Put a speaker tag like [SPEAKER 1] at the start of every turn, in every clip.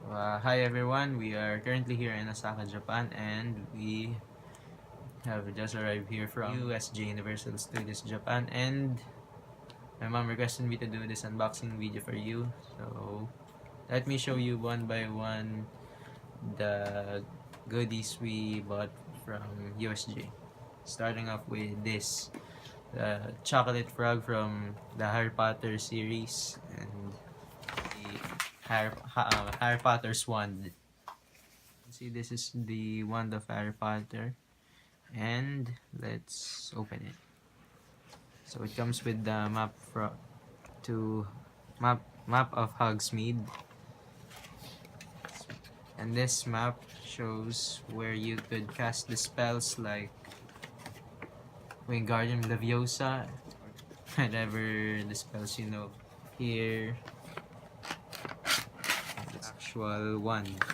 [SPEAKER 1] Hi everyone, we are currently here in Osaka, Japan, and we have just arrived here from USJ Universal Studios Japan, and my mom requested me to do this unboxing video for you. So let me show you one by one the goodies we bought from USJ. Starting off with this, the chocolate frog from the Harry Potter series, and the Harry Potter's wand. See, this is the wand of Harry Potter, and let's open it. So it comes with the map of Hogsmeade, and this map shows where you could cast the spells like Wingardium Leviosa, whatever the spells you know. Here, the actual wand.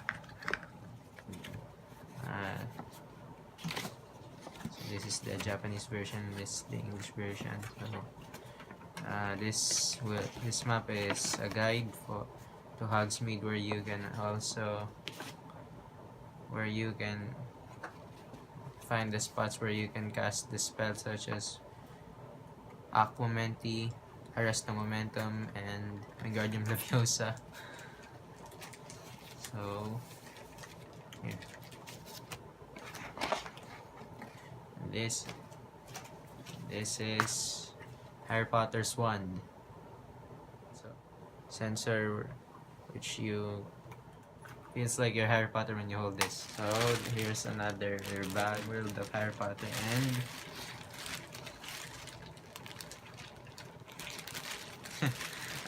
[SPEAKER 1] So this is the Japanese version, this is the English version. So this map is a guide to Hogsmeade, where you can find the spots where you can cast the spells such as Aquamenti, Arrest the Momentum, and Wingardium Leviosa. So here. This is Harry Potter's wand. So sensor, which you feels like you're Harry Potter when you hold this. So here's another bag world of Harry Potter, and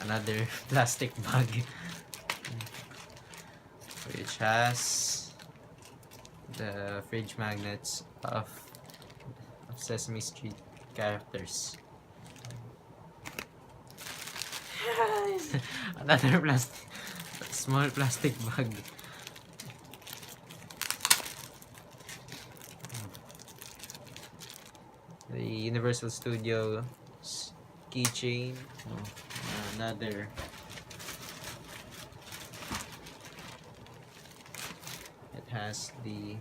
[SPEAKER 1] another plastic bag which has the fridge magnets of Sesame Street characters. Another small plastic bag. The Universal Studios keychain. Another. It has the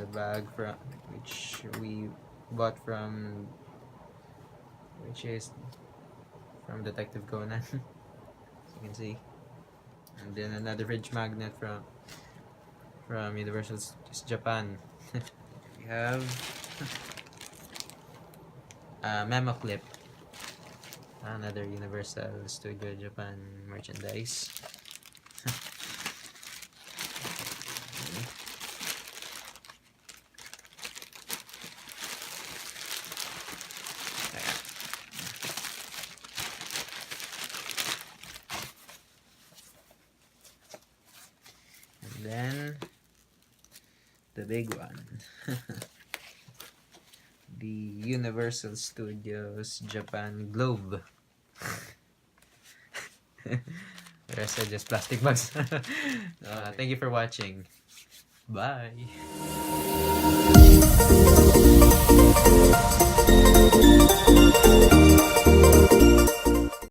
[SPEAKER 1] bag which we bought which is from Detective Conan, as you can see. And then another fridge magnet from Universal Studios Japan. We have a memo clip, another Universal Studio Japan merchandise. And then the big one. The Universal Studios Japan Globe. The rest are just plastic bags. Thank you for watching. Bye.